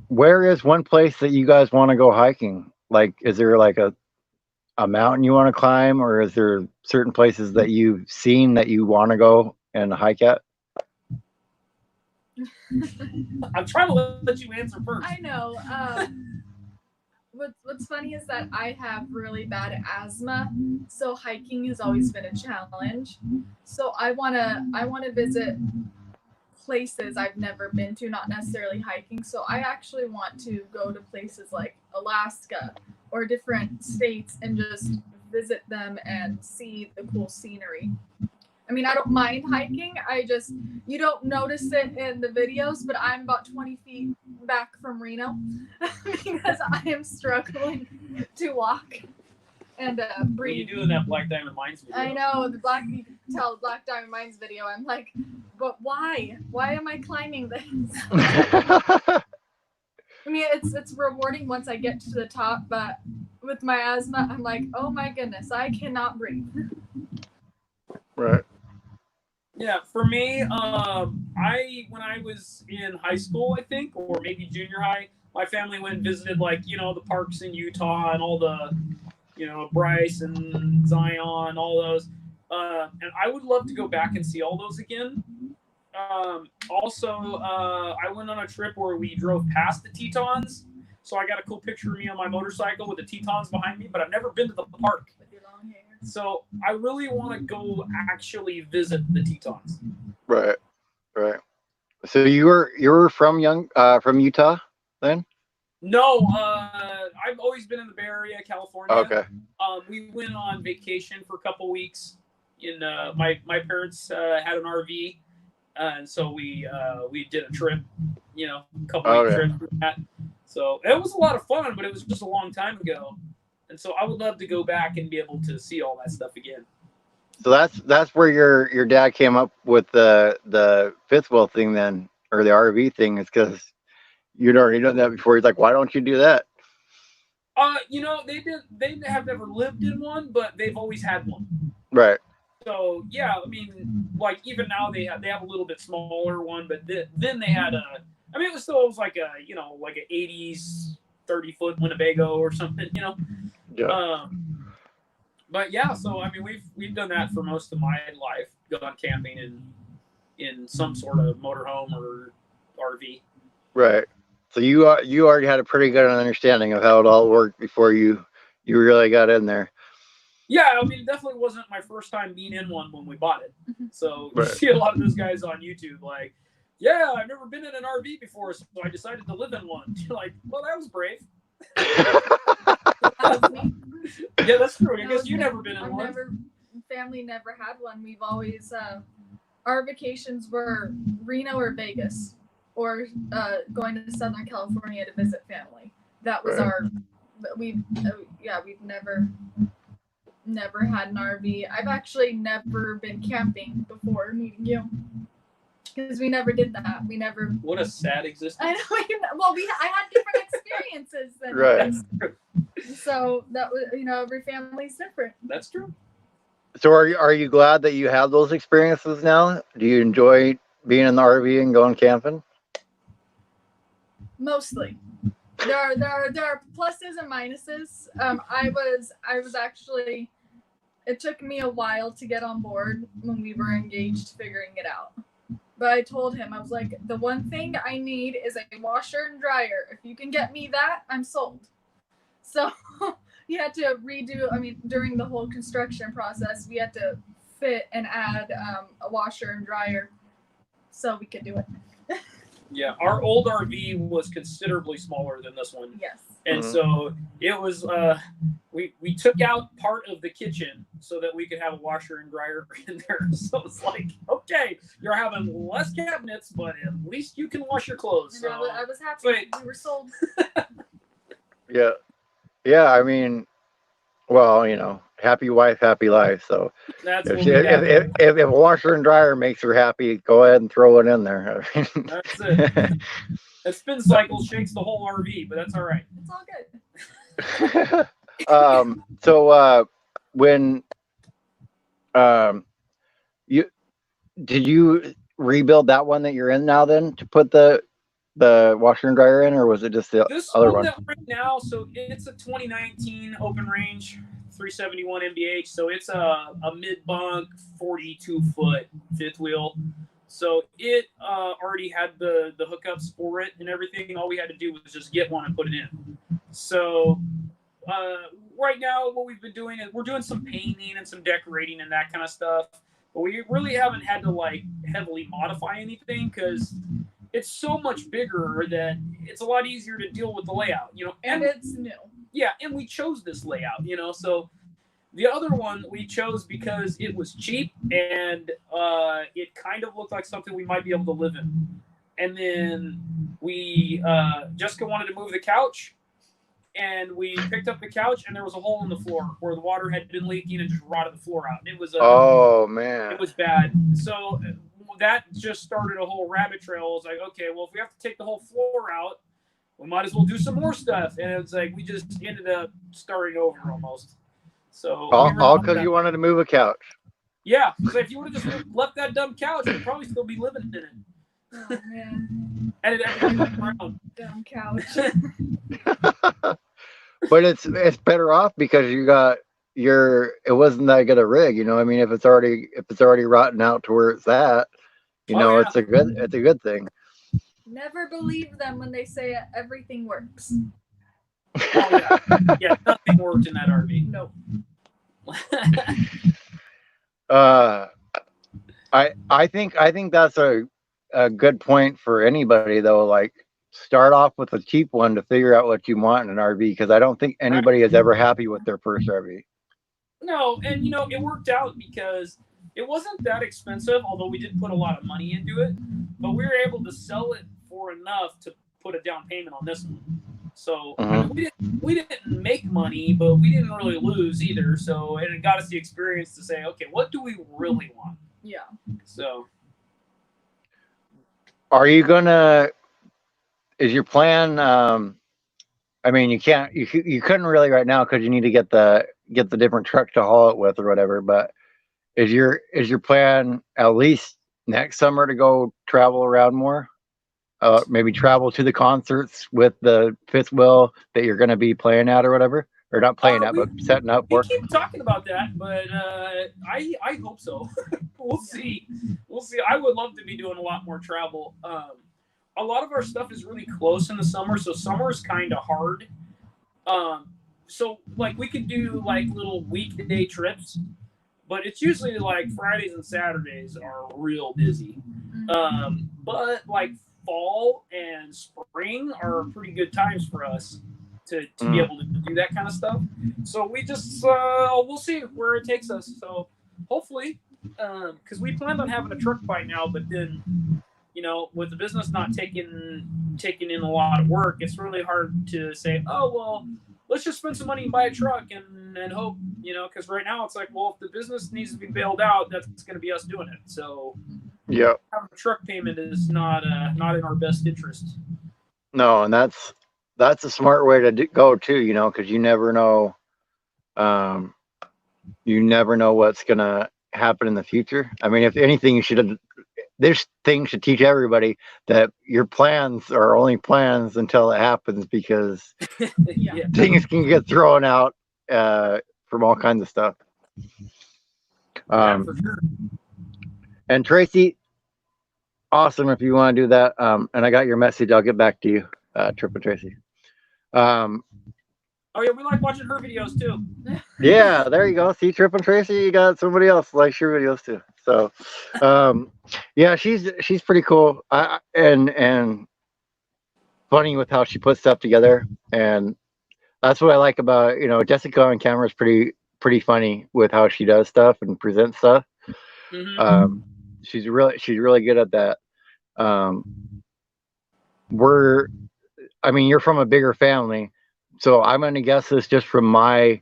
where is one place that you guys want to go hiking? Like, is there like a mountain you want to climb, or is there certain places that you've seen that you want to go and hike at? I'm trying to let you answer first. I know. What's funny is that I have really bad asthma, so hiking has always been a challenge. So I wanna visit places I've never been to, not necessarily hiking. So I actually want to go to places like Alaska or different states and just visit them and see the cool scenery. I mean, I don't mind hiking. You don't notice it in the videos, but I'm about 20 feet back from Reno because I am struggling to walk and What are you breathe. doing that Black Diamond Mines video? I know you can tell Black Diamond Mines video. I'm like, but why? Why am I climbing this? I mean, it's rewarding once I get to the top, but with my asthma, I'm like, oh my goodness, I cannot breathe. Right. Yeah, for me, when I was in high school, I think, or maybe junior high, my family went and visited the parks in Utah and all the, Bryce and Zion, all those. And I would love to go back and see all those again. Also, I went on a trip where we drove past the Tetons, so I got a cool picture of me on my motorcycle with the Tetons behind me. But I've never been to the park. With your long hair. So I really want to go actually visit the Tetons. Right. So you were from Utah then? No, I've always been in the Bay Area, California. Okay. We went on vacation for a couple weeks. My parents had an RV, and so we did a trip. A couple week trip for that. So it was a lot of fun, but it was just a long time ago. And so I would love to go back and be able to see all that stuff again. So that's where your dad came up with the fifth wheel thing then, or the RV thing, is because you'd already done that before. He's like, why don't you do that? They have never lived in one, but they've always had one. Right. So yeah, I mean, even now they have a little bit smaller one, but then they had it was like a like an 80s 30-foot Winnebago or something, Yeah. But yeah, so I mean, we've done that for most of my life, gone camping in some sort of motorhome or RV. Right. So you already had a pretty good understanding of how it all worked before you really got in there. Yeah, I mean, it definitely wasn't my first time being in one when we bought it. So you Right. see a lot of those guys on YouTube like, yeah, I've never been in an RV before, so I decided to live in one. You're like, well, that was brave. Yeah, that's true. I guess you've never been in one. Family never had one. We've always our vacations were Reno or Vegas, or going to Southern California to visit family. That was we've never had an RV. I've actually never been camping before meeting you, because we never did that. We never. What a sad existence. I know. Well, I had different experiences than Right. So that was, every family's different. That's true. So are you glad that you have those experiences now? Do you enjoy being in the RV and going camping? Mostly. There are pluses and minuses. I was actually. It took me a while to get on board when we were engaged, figuring it out. But I told him, I was like, the one thing I need is a washer and dryer. If you can get me that, I'm sold. So you had to redo. I mean, during the whole construction process, we had to fit and add a washer and dryer so we could do it. Yeah, our old RV was considerably smaller than this one. Yes. And so it was, we took out part of the kitchen so that we could have a washer and dryer in there. So it's like, okay, you're having less cabinets, but at least you can wash your clothes. So I was happy. We were sold. Yeah. I mean, well, happy wife, happy life. So That's if what she, we got. if a washer and dryer makes her happy, go ahead and throw it in there. That's it. That spin cycle shakes the whole RV, but that's all right. It's all good. So when you did you rebuild that one that you're in now then to put the washer and dryer in, or was it just the This other one one? that we're in now, so it's a 2019 open range 371 MBH. So it's a mid bunk 42 foot fifth wheel. So it already had the hookups for it and everything. All we had to do was just get one and put it in. So right now, what we've been doing is we're doing some painting and some decorating and that kind of stuff. But we really haven't had to like heavily modify anything because it's so much bigger that it's a lot easier to deal with the layout, you know. And it's new. Yeah, and we chose this layout, you know. So the other one we chose because it was cheap and it kind of looked like something we might be able to live in. And then we Jessica wanted to move the couch, and we picked up the couch, and there was a hole in the floor where the water had been leaking and just rotted the floor out. It was Oh man, it was bad. So that just started a whole rabbit trail. I was like, okay, well, if we have to take the whole floor out, we might as well do some more stuff. And it was like we just ended up starting over almost. So all because you wanted to move a couch. Yeah, so if you would have just left that dumb couch, we'd probably still be living in it. Oh man, And everything around. dumb couch. But it's better off because you got it wasn't that good a rig, you know. I mean, if it's already rotten out to where it's at, you know, yeah. it's a good thing. Never believe them when they say everything works. Oh yeah, yeah, nothing worked in that RV. Nope. I think that's a good point for anybody though. Like, start off with a cheap one to figure out what you want in an RV, because I don't think anybody is ever happy with their first RV. No, and you know, it worked out because it wasn't that expensive, although we did put a lot of money into it, but we were able to sell it for enough to put a down payment on this one. So I mean, we didn't make money, but we didn't really lose either. So, and it got us the experience to say, okay, what do we really want? Yeah. So, are you gonna? Is your plan? I mean, you couldn't really right now because you need to get the different truck to haul it with or whatever. But is your plan at least next summer to go travel around more? Maybe travel to the concerts with the fifth wheel that you're going to be playing at or whatever, or not playing at, but setting up we for. keep talking about that, but I hope so. We'll see. I would love to be doing a lot more travel. A lot of our stuff is really close in the summer, so summer is kind of hard. So like we could do like little weekday trips, but it's usually like Fridays and Saturdays are real busy. But like fall and spring are pretty good times for us to be able to do that kind of stuff. So we just we'll see where it takes us. So hopefully, because we planned on having a truck by now, but then, you know, with the business not taking in a lot of work, it's really hard to say, oh well, let's just spend some money and buy a truck and hope, you know, because right now it's like, well, if the business needs to be bailed out, that's going to be us doing it. So yeah, having a truck payment is not in our best interest. No, and that's a smart way to go too, you know, because you never know what's gonna happen in the future. I mean, if anything, this thing should teach everybody that your plans are only plans until it happens, because things can get thrown out from all kinds of stuff. For sure. And Tracy, awesome if you want to do that. And I got your message. I'll get back to you, Triple Tracy. Oh yeah, we like watching her videos too. Yeah, there you go. See, Triple Tracy, you got somebody else likes your videos too. So, yeah, she's pretty cool. And funny with how she puts stuff together, and that's what I like about, you know, Jessica on camera is pretty funny with how she does stuff and presents stuff. She's really good at that. You're from a bigger family, so I'm going to guess this just from my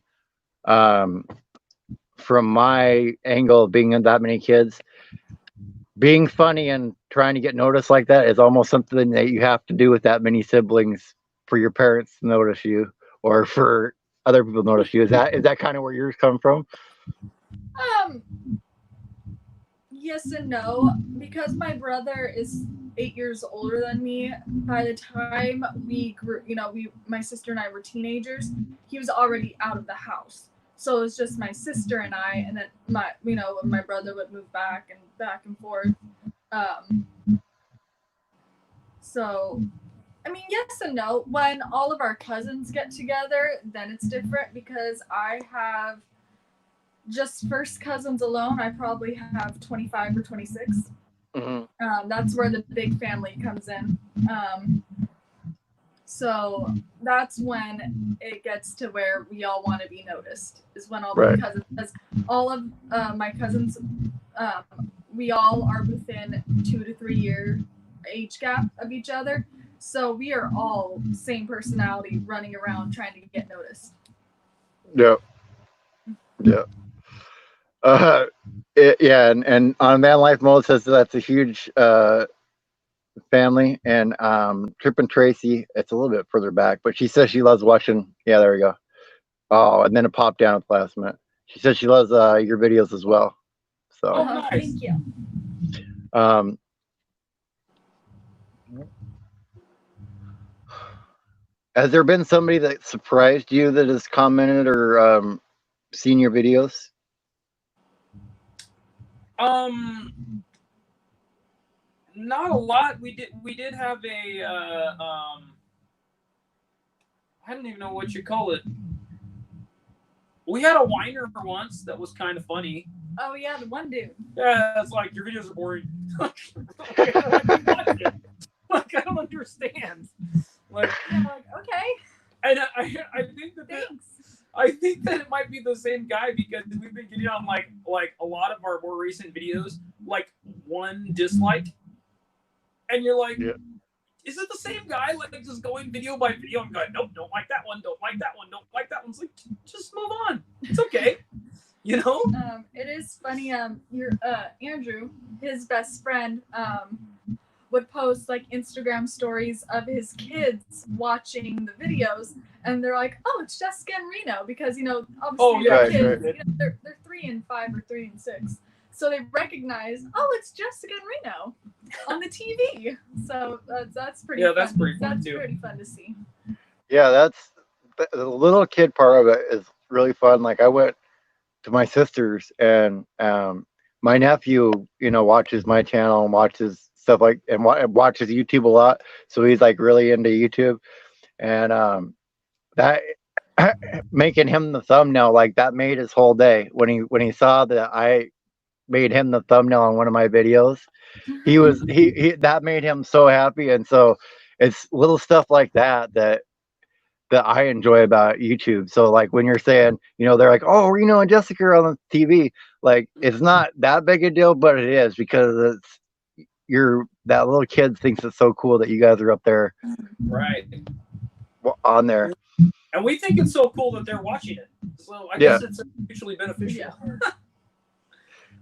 from my angle, being that many kids, being funny and trying to get noticed like that is almost something that you have to do with that many siblings for your parents to notice you, or for other people to notice you. Is that kind of where yours come from? Um, yes and no, because my brother is 8 years older than me. By the time we grew, my sister and I were teenagers, he was already out of the house. So it was just my sister and I, and then when my brother would move back and forth. Um, so, I mean, yes and no. When all of our cousins get together, then it's different because I have just first cousins alone. I probably have 25 or 26. That's where the big family comes in. So that's when it gets to where we all want to be noticed, is when all the cousins, because all of my cousins, we all are within 2 to 3 year age gap of each other. So we are all same personality running around trying to get noticed. Yeah. Yeah. Yeah, and on Van Life Mode says that's a huge family, and Trip and Tracy, it's a little bit further back, but she says she loves watching. Yeah, there we go. Oh, and then it popped down at the last minute. She says she loves your videos as well. So, nice. Thank you. Has there been somebody that surprised you that has commented or seen your videos? Not a lot. We did have a I don't even know what you call it. We had a whiner once that was kind of funny. Oh yeah, the one dude. Yeah, it's like, your videos are boring. Like, I don't understand. Like, okay. And I think that it might be the same guy, because we've been getting on like a lot of our more recent videos, like one dislike, and you're like, is it the same guy? Like, just going video by video and going, nope, don't like that one, don't like that one, don't like that one. It's like, just move on. It's okay. It is funny. Andrew, his best friend, would post like Instagram stories of his kids watching the videos, and they're like, "Oh, it's Jessica and Reno," because obviously kids, they're 3 and 5 or 3 and 6, so they recognize, "Oh, it's Jessica and Reno on the TV." So that's pretty. Yeah, fun. that's pretty fun That's too. pretty fun to see. Yeah, that's the little kid part of it is really fun. Like, I went to my sister's, and my nephew, watches my channel and watches stuff and watches YouTube a lot. So he's like really into YouTube, and that making him the thumbnail, like, that made his whole day when he saw that I made him the thumbnail on one of my videos. He that made him so happy. And so it's little stuff like that I enjoy about YouTube. So like when you're saying, they're like, "Oh, Reno and Jessica are on the TV," like, it's not that big a deal, but it is, because that little kid thinks it's so cool that you guys are up there, right, on there. And we think it's so cool that they're watching it. So I guess it's mutually beneficial.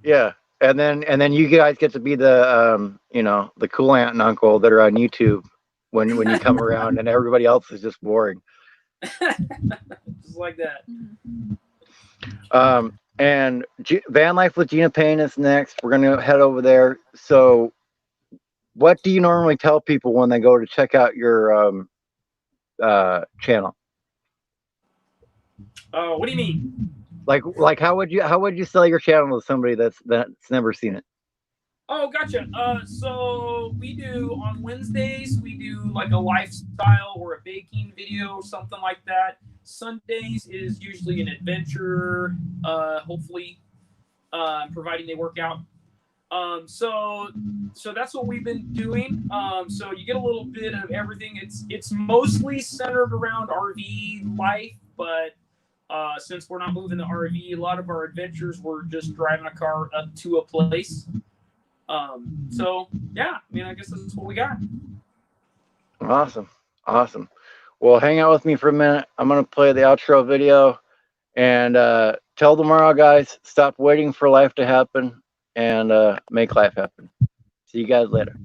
Yeah. And then you guys get to be the the cool aunt and uncle that are on YouTube when you come around, and everybody else is just boring. Just like that. And Van Life with Gina Payne is next. We're gonna head over there. So, what do you normally tell people when they go to check out your channel? What do you mean? Like how would you sell your channel to somebody that's never seen it? Oh, gotcha. So we do on Wednesdays, we do like a lifestyle or a baking video, something like that. Sundays is usually an adventure, hopefully, providing they work out. So that's what we've been doing. So you get a little bit of everything. It's mostly centered around RV life, but since we're not moving the RV, a lot of our adventures were just driving a car up to a place. So yeah, I mean, I guess that's what we got. Awesome. Well, hang out with me for a minute. I'm gonna play the outro video, And tell tomorrow, guys, stop waiting for life to happen and make life happen. See you guys later.